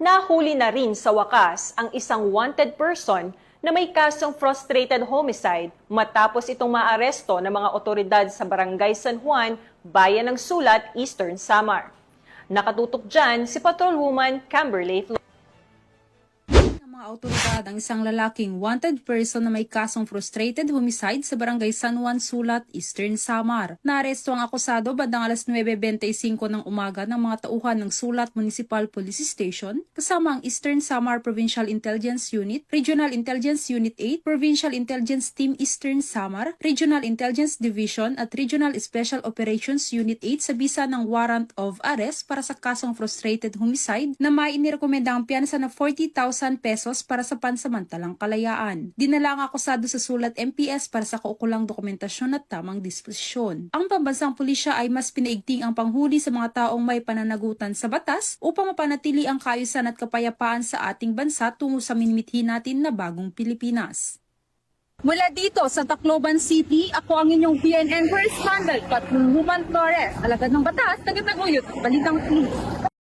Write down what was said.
Nahuli na rin sa wakas ang isang wanted person na may kasong frustrated homicide matapos itong maaresto ng mga otoridad sa Barangay San Juan, Bayan ng Sulat, Eastern Samar. Nakatutok dyan si Patrolwoman Camberley Flores. Mga otoridad ang isang lalaking wanted person na may kasong frustrated homicide sa Barangay San Juan Sulat, Eastern Samar. Naaresto ang akusado bandang alas 9:25 ng umaga ng mga tauhan ng Sulat Municipal Police Station kasama ang Eastern Samar Provincial Intelligence Unit, Regional Intelligence Unit 8, Provincial Intelligence Team Eastern Samar, Regional Intelligence Division at Regional Special Operations Unit 8 sa bisa ng warrant of arrest para sa kasong frustrated homicide na may inirekomendang piyansa na 40,000 pesos para sa pansamantalang kalayaan. Dinala ang akusado sa Sulat MPS para sa kaukulang dokumentasyon at tamang disposisyon. Ang pambansang pulisya ay mas pinaigting ang panghuli sa mga taong may pananagutan sa batas upang mapanatili ang kaayusan at kapayapaan sa ating bansa tungo sa minimithi natin na bagong Pilipinas. Mula dito sa Tacloban City, ako ang inyong BNN correspondent, Patrolwoman Flores, alagad ng batas, tagataguyod, Balitang Philippines.